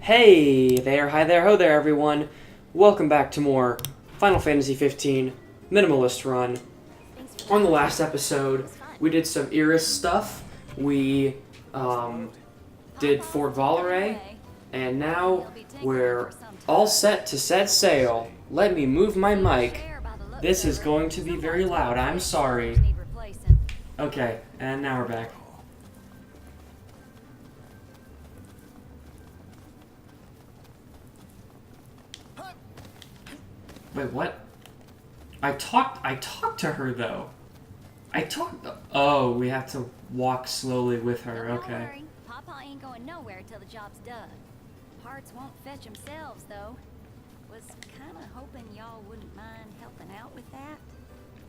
Hey there, hi there, ho there everyone. Welcome back to more Final Fantasy XV Minimalist Run. On the last episode, we did some Iris stuff. We did Fort Valere, and now we're all set to set sail. Let me move my mic. This is going to be very loud, I'm sorry. Okay, and now we're back. Wait, what? I talked to her though. Oh, we have to walk slowly with her, okay. Don't worry. Papa ain't going nowhere till the job's done. Parts won't fetch themselves though. Was kinda hoping y'all wouldn't mind helping out with that.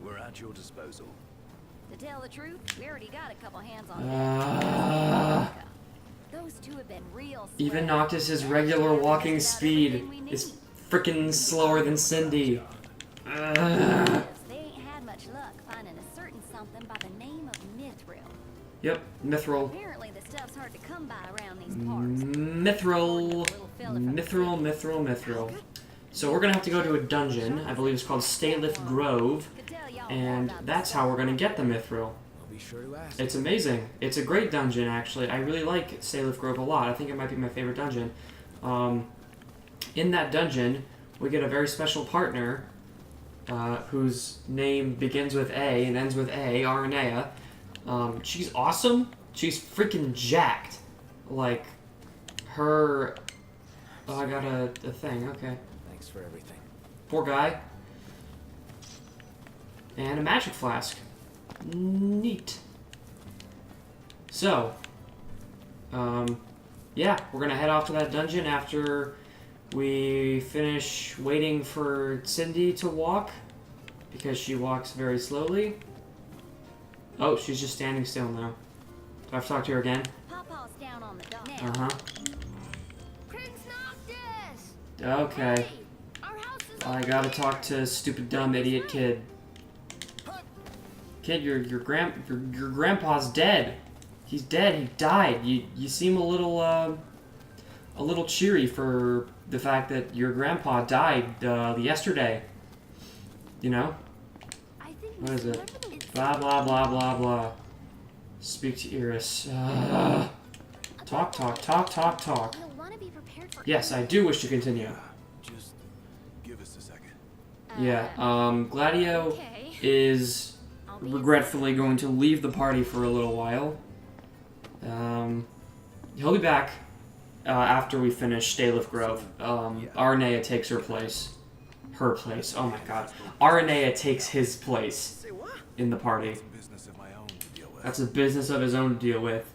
We're at your disposal. To tell the truth, we already got a couple hands on that. Those two have been real slow. Even Noctis's regular walking speed is freaking slower than Cindy. They ain't had much luck finding a certain something by the name of Mithril. Yep, Mithril. Apparently the stuff's hard to come by around these parts. Mithril. So we're gonna have to go to a dungeon. I believe it's called Staylift Grove, and that's how we're gonna get the Mithril. I'll be sure to ask. It's amazing. It's a great dungeon, actually. I really like Staylift Grove a lot. I think it might be my favorite dungeon. In that dungeon, we get a very special partner whose name begins with A and ends with A, Aranea. She's awesome. She's freaking jacked. Like, her... Oh, I got a thing. Okay. Thanks for everything. Poor guy. And a magic flask. Neat. So, yeah, we're gonna head off to that dungeon after we finish waiting for Cindy to walk, because she walks very slowly. Oh, she's just standing still now. Do I have to talk to her again? Papa's down on the dock. Uh-huh. Prince Noctis! Okay. Hey, our house is I gotta talk to stupid, dumb, idiot kid. Kid, your grandpa's dead. He's dead. He died. You seem a little cheery for the fact that your grandpa died yesterday. You know? What is it? Blah blah blah blah blah. Speak to Iris. Talk. You'll want to be prepared for Yes, I do wish to continue. Just give us a second. Yeah. Gladio Okay. is regretfully going to leave the party for a little while. He'll be back after we finish Staylift Grove. Aranea takes her place. Her place. Oh my god. Aranea takes his place in the party. Business of my own to deal with. That's a business of his own to deal with.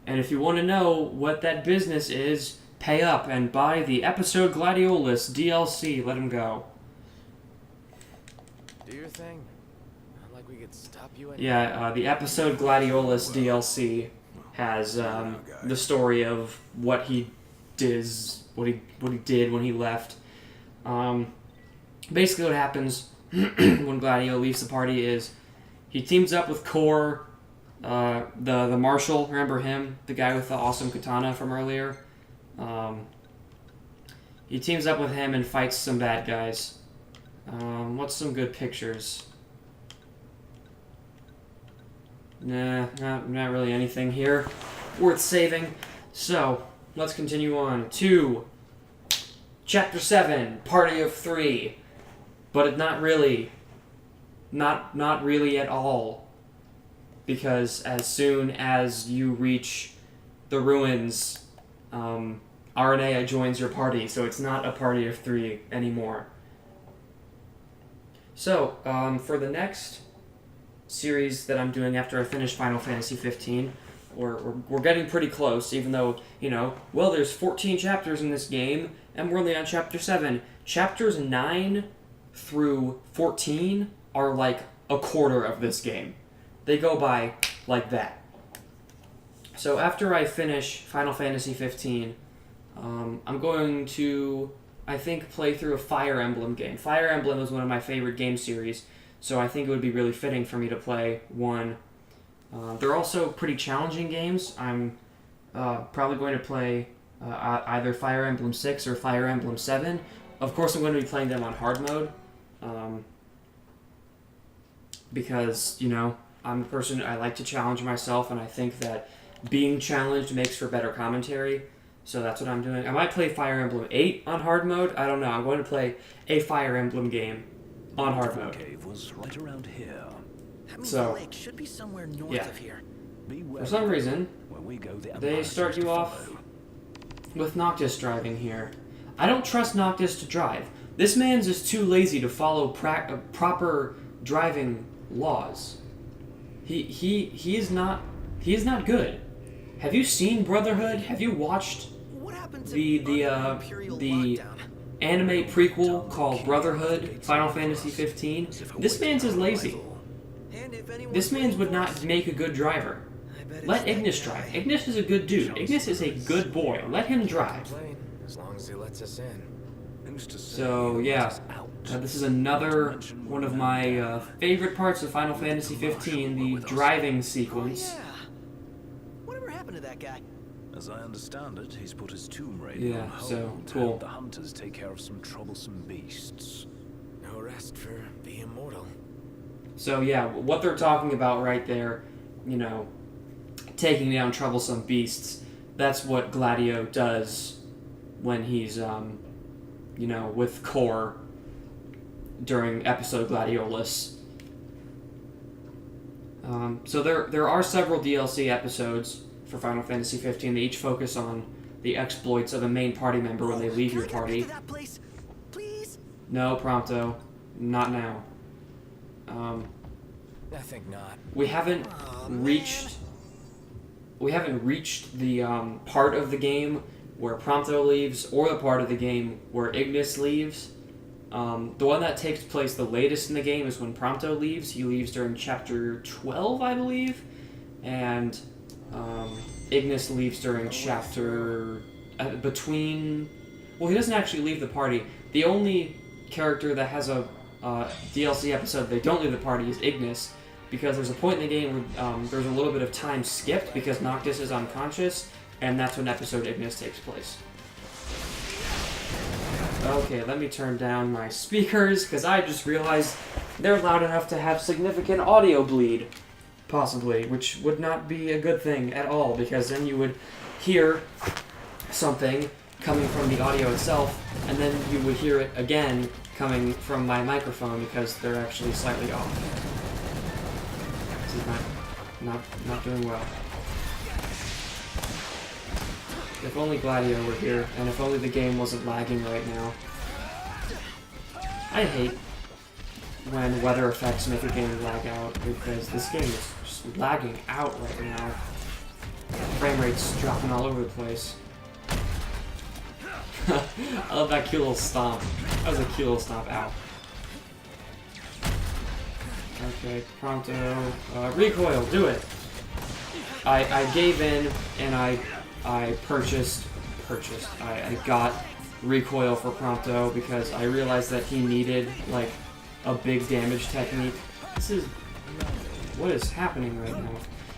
And if you want to know what that business is, pay up and buy the Episode Gladiolus DLC. Let him go. Do your thing. Not like we could stop you. Yeah, the Episode Gladiolus DLC has the story of what he did when he left. Basically, what happens when Gladio leaves the party is he teams up with Core, the marshal. Remember him, the guy with the awesome katana from earlier. He teams up with him and fights some bad guys. What's some good pictures? Nah, not really anything here worth saving. So, let's continue on to Chapter 7, Party of 3. But it's not really. Not really at all. Because as soon as you reach the ruins, Aranea joins your party, so it's not a party of 3 anymore. So, for the next series that I'm doing after I finish Final Fantasy XV, we're getting pretty close, even though, well, there's 14 chapters in this game, and we're only on Chapter 7. Chapters 9 through 14 are like a quarter of this game. They go by like that. So after I finish Final Fantasy XV, I'm going to, I think, play through a Fire Emblem game. Fire Emblem is one of my favorite game series, so I think it would be really fitting for me to play one. They're also pretty challenging games. I'm probably going to play either Fire Emblem 6 or Fire Emblem 7. Of course, I'm going to be playing them on hard mode. Because, you know, I'm a person, I like to challenge myself, and I think that being challenged makes for better commentary. So that's what I'm doing. I might play Fire Emblem 8 on hard mode. I don't know. I'm going to play a Fire Emblem game on hard mode. Cave was right around here. That means So, the lake should be somewhere north yeah. of here. For some reason, When we go, the they Empire start seems you to off follow. with Noctis driving here. I don't trust Noctis to drive. This man's just too lazy to follow proper driving laws. He is not good. Have you seen Brotherhood? Have you watched What happened to the Imperial lockdown? anime prequel called Brotherhood, Final Fantasy 15? This man's is lazy. And if anyone This man's would not make a good driver. I bet it's Let that Ignis guy. drive. Ignis is a good dude. Ignis is a good boy. Let him drive. Plane, as long as he lets us in. Who's to say So, he yeah. lets us out? This is another one of my favorite parts of Final Fantasy 15, the driving Oh, sequence. yeah. Whatever happened to that guy? As I understand it, he's put his tomb raiding Yeah, on hold so, to cool. help the hunters take care of some troublesome beasts. No rest for the immortal. So yeah, what they're talking about right there, you know, taking down troublesome beasts, that's what Gladio does when he's, you know, with Core during episode Gladiolus. So there are several DLC episodes for Final Fantasy 15. They each focus on the exploits of a main party member when they leave Can your I get back party. to that place? Please? No, Prompto. Not now. I think not. We haven't Aw, reached the part of the game where Prompto leaves, or the part of the game where Ignis leaves. The one that takes place the latest in the game is when Prompto leaves. He leaves during chapter 12, I believe, and Ignis leaves during chapter between. Well, he doesn't actually leave the party. The only character that has a DLC episode they don't leave the party is Ignis, because there's a point in the game where there's a little bit of time skipped because Noctis is unconscious, and that's when episode Ignis takes place. Okay, let me turn down my speakers, because I just realized they're loud enough to have significant audio bleed, possibly, which would not be a good thing at all, because then you would hear something coming from the audio itself, and then you would hear it again coming from my microphone, because they're actually slightly off. This is not doing well. If only Gladio were here, and if only the game wasn't lagging right now. I hate when weather effects make a game lag out, because this game is just lagging out right now. Frame rate's dropping all over the place. I love that cute little stomp. That was a cute little stomp. Ow. Okay, Prompto. Recoil, do it! I gave in, and I purchased. I got recoil for Prompto because I realized that he needed like a big damage technique. What is happening right now?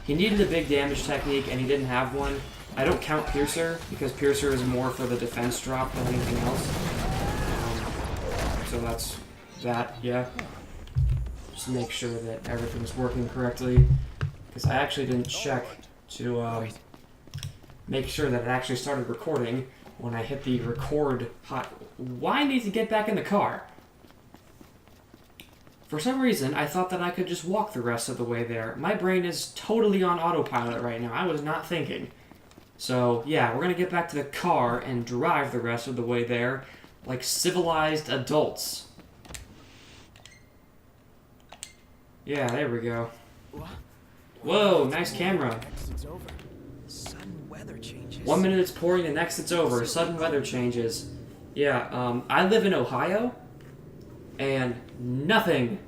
He needed a big damage technique and he didn't have one. I don't count Piercer because Piercer is more for the defense drop than anything else. So that's that. Yeah. Just make sure that everything's working correctly because I actually didn't check to make sure that it actually started recording when I hit the record hot. Why need to get back in the car? For some reason, I thought that I could just walk the rest of the way there. My brain is totally on autopilot right now. I was not thinking. So, yeah, we're going to get back to the car and drive the rest of the way there like civilized adults. Yeah, there we go. Whoa, nice camera. It's over. Sudden weather changes. 1 minute it's pouring, the next it's over. Sudden weather changes. Yeah, I live in Ohio, and nothing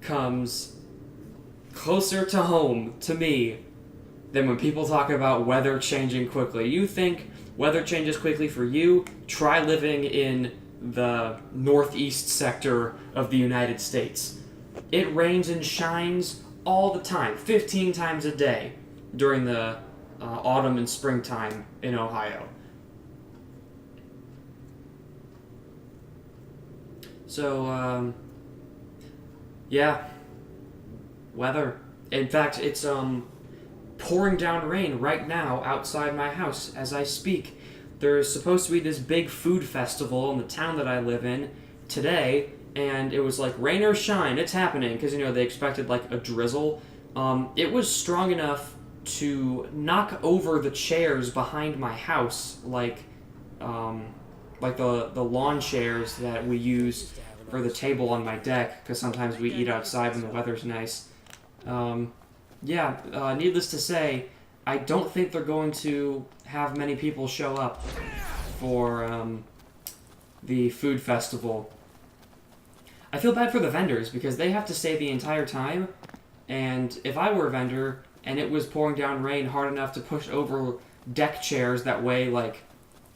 comes closer to home to me than when people talk about weather changing quickly. You think weather changes quickly for you? Try living in the northeast sector of the United States. It rains and shines all the time, 15 times a day during the autumn and springtime in Ohio. So, yeah. Weather. In fact, it's, pouring down rain right now outside my house as I speak. There's supposed to be this big food festival in the town that I live in today, and it was like, rain or shine, it's happening, because, they expected, like, a drizzle. It was strong enough to knock over the chairs behind my house, like the lawn chairs that we use for the table on my deck, because sometimes we eat outside when the weather's nice. Needless to say, I don't think they're going to have many people show up for the food festival. I feel bad for the vendors because they have to stay the entire time, and if I were a vendor and it was pouring down rain hard enough to push over deck chairs that weigh like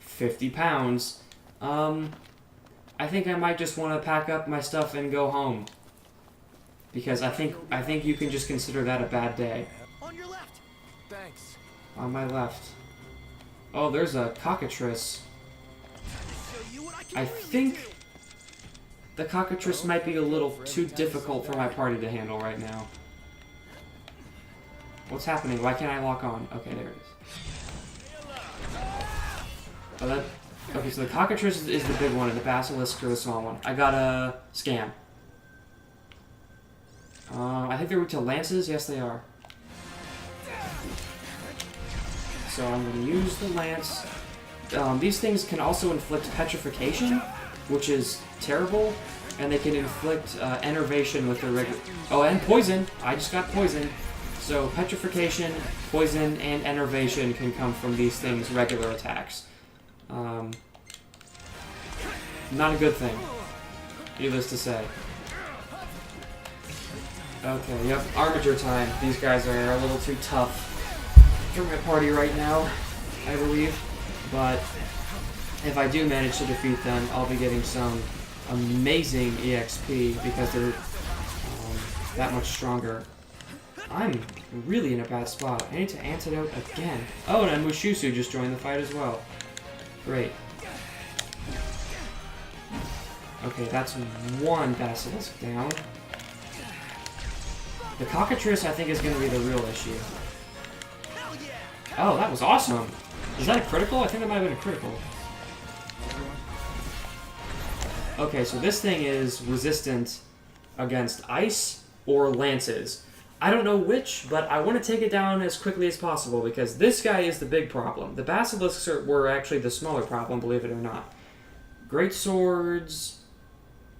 50 pounds, I think I might just want to pack up my stuff and go home. Because I think you can just consider that a bad day. On your left. Thanks. On my left. Oh, there's a cockatrice. Show you what I can I really think do. the cockatrice might be a little too difficult for my party to handle right now. What's happening? Why can't I lock on? Okay, there it is. Okay, so the cockatrice is the big one, and the basilisk are the small one. I got a scam. I think they're weak to lances. Yes, they are. So I'm going to use the lance. These things can also inflict petrification, which is terrible, and they can inflict enervation with their regular... Oh, and poison! I just got poison. So petrification, poison, and enervation can come from these things' regular attacks. Not a good thing, needless to say. Okay, yep, Armiger time. These guys are a little too tough for my party right now, I believe. But if I do manage to defeat them, I'll be getting some amazing EXP because they're that much stronger. I'm really in a bad spot. I need to antidote again. Oh, and Mushusu just joined the fight as well. Great. Okay, that's one basilisk down. The cockatrice, I think, is going to be the real issue. Oh, that was awesome! Is that a critical? I think that might have been a critical. Okay, so this thing is resistant against ice or lances. I don't know which, but I want to take it down as quickly as possible because this guy is the big problem. The basilisks were actually the smaller problem, believe it or not. Great swords,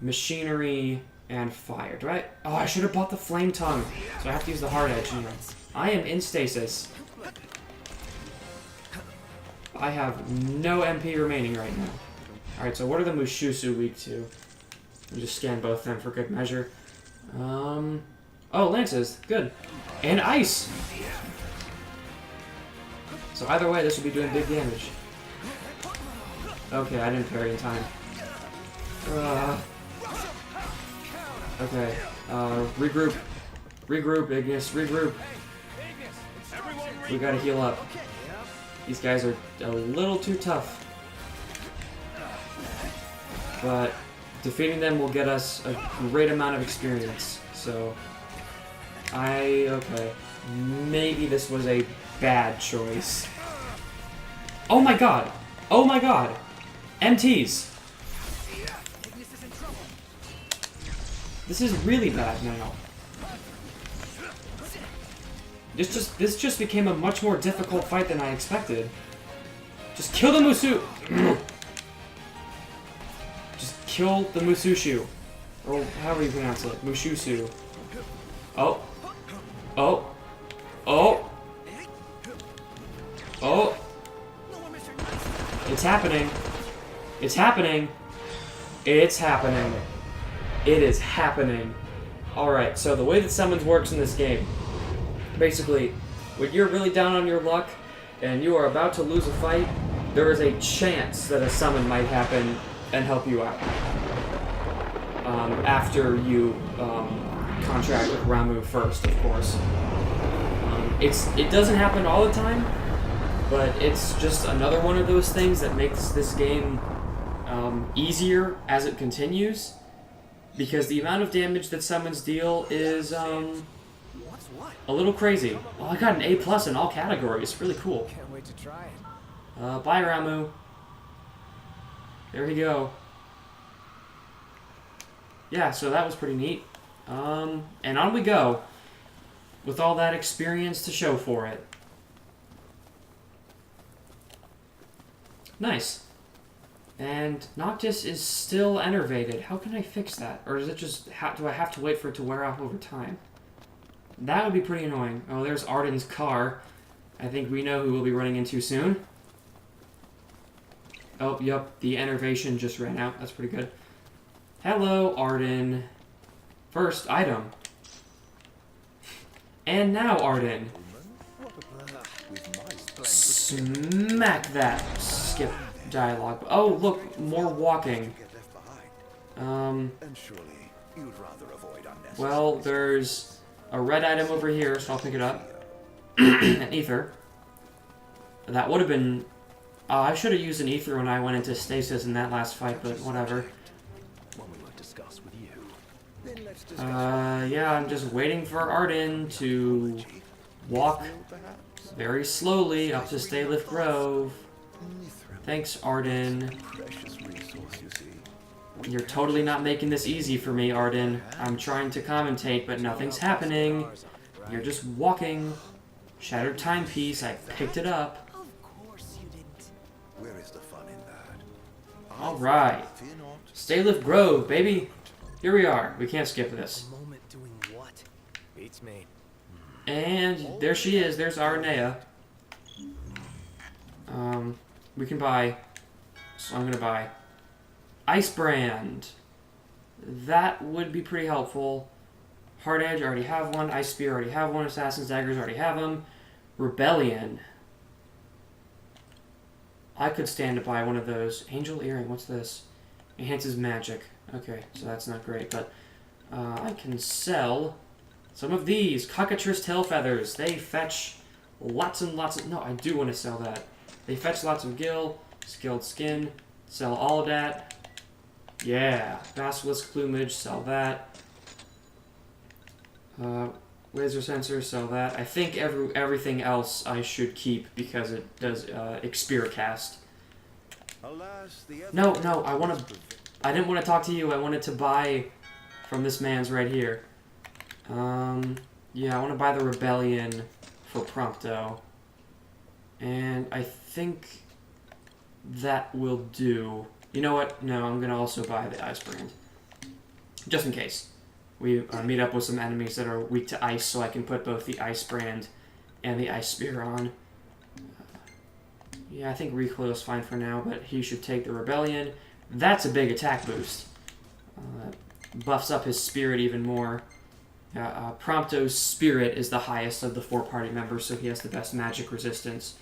machinery, and fire. Do I? Oh, I should have bought the flame tongue. So I have to use the hard edge here. I am in stasis. I have no MP remaining right now. Alright, so what are the Mushusu weak to? I'll just scan both of them for good measure. Oh, lances. Good. And ice! So either way, this will be doing big damage. Okay, I didn't parry in time. Okay, regroup. Regroup, Ignis, regroup. We gotta heal up. These guys are a little too tough. But defeating them will get us a great amount of experience. So, okay. Maybe this was a bad choice. Oh my god! Oh my god! MTs! This is really bad now. This just became a much more difficult fight than I expected. Just kill the Musu. Just kill the Musushu, or however you pronounce it, Mushusu. Oh, oh, oh, oh! It's happening. It's happening. It's happening. It is happening. Alright, so the way that summons works in this game, basically, when you're really down on your luck and you are about to lose a fight, there is a chance that a summon might happen and help you out. After you contract with Ramu first, of course. It doesn't happen all the time, but it's just another one of those things that makes this game easier as it continues. because the amount of damage that summons deal is What's what? a little crazy. Oh, I got an A+ in all categories. Really cool. Can't wait to try it. Bye, Ramu. There we go. Yeah, so that was pretty neat. And on we go, with all that experience to show for it. Nice. And Noctis is still enervated. How can I fix that? Or is it just, do I have to wait for it to wear off over time? That would be pretty annoying. Oh, there's Arden's car. I think we know who we'll be running into soon. Oh, yep, the enervation just ran out. That's pretty good. Hello, Arden. First item. And now, Arden. Smack that. Skip dialogue. Oh, look, more walking. Well, there's a red item over here, so I'll pick it up. An ether. That would have been... I should have used an ether when I went into stasis in that last fight, but whatever. Yeah, I'm just waiting for Arden to walk very slowly up to Staylift Grove. Thanks, Arden. You're totally not making this easy for me, Arden. I'm trying to commentate, but nothing's happening. You're just walking. Shattered timepiece, I picked it up. Of course you didn't. Where is the fun in that? Alright. Staylift Grove, baby. Here we are. We can't skip this. Moment doing what? Beats me. And there she is. There's Aranea. We can buy... So I'm going to buy... Ice Brand. That would be pretty helpful. Hard Edge, already have one. Ice Spear, already have one. Assassin's Daggers, already have them. Rebellion. I could stand to buy one of those. Angel Earring, what's this? Enhances magic. Okay, so that's not great, but I can sell some of these. Cockatrice Tail Feathers. They fetch lots and lots of... No, I do want to sell that. They fetch lots of gil. Skilled Skin. Sell all of that. Yeah. Basilisk Plumage. Sell that. Laser Sensor. Sell that. I think everything else I should keep because it does Experia cast. No, I didn't want to talk to you. I wanted to buy from this man's right here. Yeah, I want to buy the Rebellion for Prompto. And I think that will do. You know what? No, I'm going to also buy the Ice Brand. Just in case. We meet up with some enemies that are weak to ice, so I can put both the Ice Brand and the Ice Spear on. Yeah, I think Recoil is fine for now, but he should take the Rebellion. That's a big attack boost. Buffs up his spirit even more. Prompto's spirit is the highest of the 4 party members, so he has the best magic resistance.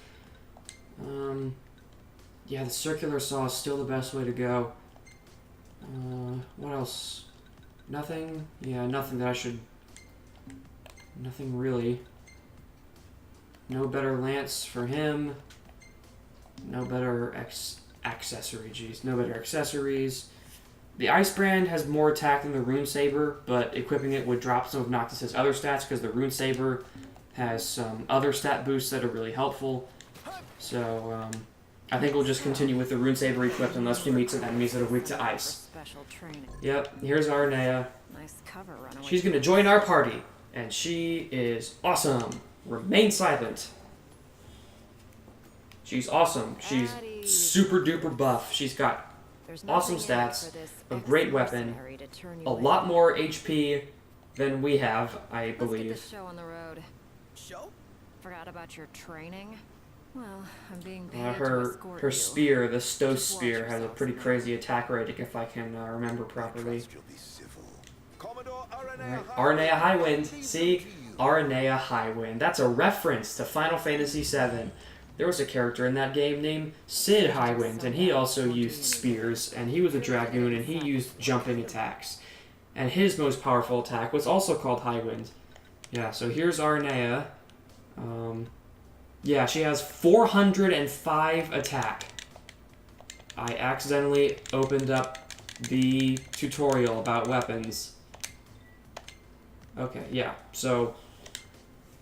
Yeah, the circular saw is still the best way to go. What else? Nothing? Yeah, nothing that I should... Nothing really. No better lance for him. No better accessory, geez. No better accessories. The Ice Brand has more attack than the Rune Saber, but equipping it would drop some of Noctis' other stats because the Rune Saber has some other stat boosts that are really helpful. So, I think we'll just continue with the Rune Saber equipped unless we meet some enemies that are weak to ice. Yep, here's Aranea. Nice cover, runaway. She's going to join our party, and she is awesome. Remain silent. She's awesome. She's super duper buff. She's got awesome stats, a great weapon, a lot more HP than we have, I believe. Let's get the show on the road. Show? Forgot about your training? Well, I'm being paid to Her escort you. spear, the Stos Just watch spear, has a yourself pretty now. crazy attack rating if I can remember properly. You'll be civil. Commodore Right. Aranea Highwind. See? Aranea Highwind. That's a reference to Final Fantasy VII. There was a character in that game named Sid Highwind, and he also used spears, and he was a dragoon, and he used jumping attacks. And his most powerful attack was also called Highwind. Yeah, so here's Aranea. Yeah, she has 405 attack. I accidentally opened up the tutorial about weapons. Okay, yeah, so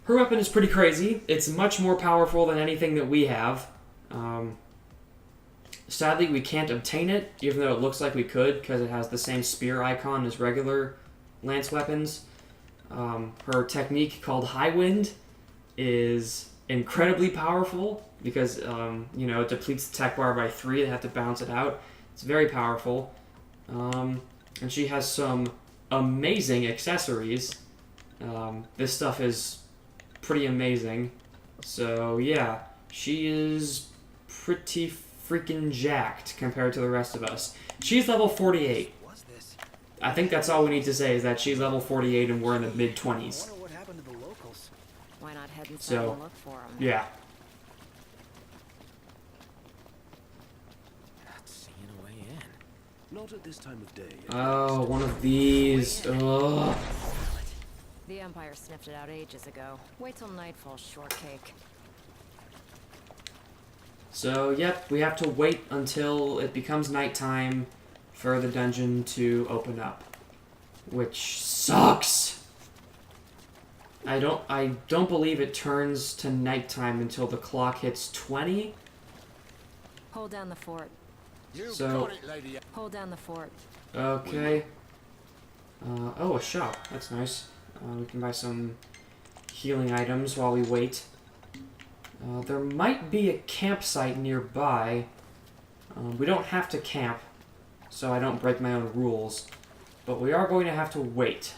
her weapon is pretty crazy. It's much more powerful than anything that we have. Sadly, we can't obtain it, even though it looks like we could, because it has the same spear icon as regular lance weapons. Her technique, called High Wind, is incredibly powerful, because, you know, it depletes the tech bar by 3. They have to bounce it out. It's very powerful. And she has some amazing accessories. This stuff is pretty amazing. So, yeah, she is pretty freaking jacked compared to the rest of us. She's level 48. What's this? I think that's all we need to say, is that she's level 48 and we're in the mid-20s. Wonder what happened to the locals. Why not head inside So, and look for him? Yeah. Not seeing a way in. Not at this time of day. Oh, one of these. Ugh. The Empire sniffed it out ages ago. Wait till nightfall's shortcake. So, yep, we have to wait until it becomes nighttime for the dungeon to open up. Which sucks! I don't believe it turns to nighttime until the clock hits 20. Hold down the fort. So, Hold down the fort. okay. Oh, a shop. That's nice. We can buy some healing items while we wait. There might be a campsite nearby. We don't have to camp, so I don't break my own rules. But we are going to have to wait.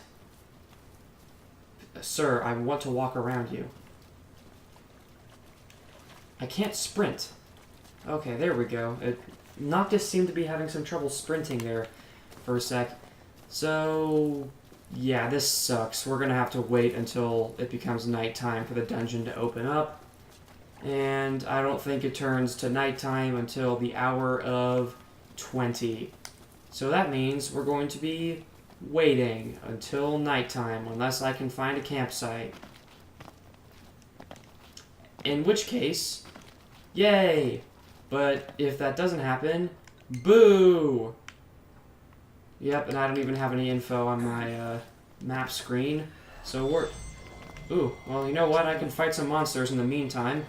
Sir, I want to walk around you. I can't sprint. Okay, there we go. Noctis seemed to be having some trouble sprinting there for a sec. So, yeah, this sucks. We're going to have to wait until it becomes nighttime for the dungeon to open up. And I don't think it turns to nighttime until the hour of 20. So that means we're going to be waiting until nighttime, unless I can find a campsite. In which case, yay! But if that doesn't happen, boo! Yep, and I don't even have any info on my map screen. So we're... Ooh, well, you know what? I can fight some monsters in the meantime.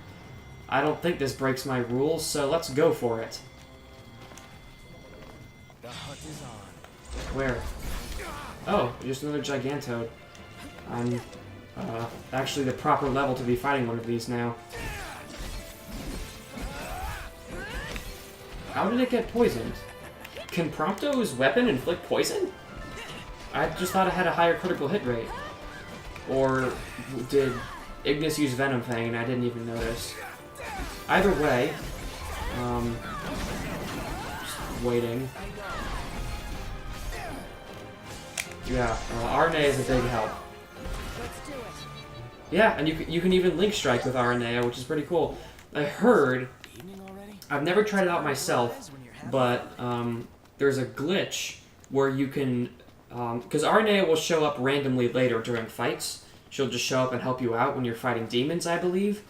I don't think this breaks my rules, so let's go for it. The hunt is on. Where? Oh, just another Gigantode. I'm actually the proper level to be fighting one of these now. How did it get poisoned? Can Prompto's weapon inflict poison? I just thought it had a higher critical hit rate. Or did Ignis use Venom Fang and I didn't even notice? Either way, just waiting. Yeah, Aranea is a big help. Let's do it. Yeah, and you can even link strike with Aranea, which is pretty cool. I heard, Evening already? I've never tried it out myself, but there's a glitch where you can, because Aranea will show up randomly later during fights. She'll just show up and help you out when you're fighting demons, I believe.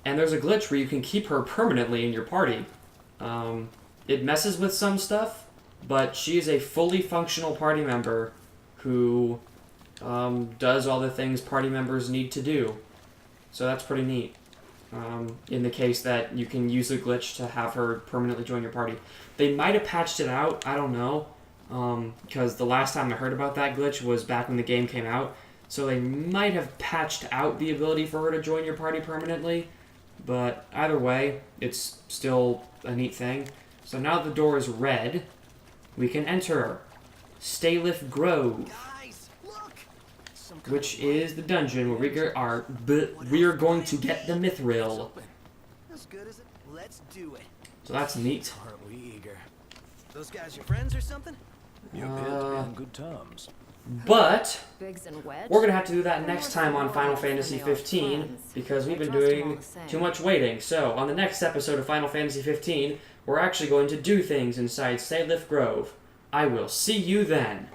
And there's a glitch where you can keep her permanently in your party. It messes with some stuff, but she is a fully functional party member who does all the things party members need to do. So that's pretty neat. In the case that you can use a glitch to have her permanently join your party. They might have patched it out, I don't know. Because the last time I heard about that glitch was back when the game came out. So they might have patched out the ability for her to join your party permanently. But either way, it's still a neat thing. So now that the door is red, we can enter Staylif Grove, Guys, look! Some kind which of is the dungeon where we are going to get the Mithril. open. As good as it. Let's do it. So that's neat. Aren't we eager? Those guys your friends or something? You appear to be on good terms. But Biggs and Wedge. we're going to have to do that next time on Final Fantasy 15 because we've been doing too much waiting. So, on the next episode of Final Fantasy 15, we're actually going to do things inside Staylif Grove. I will see you then.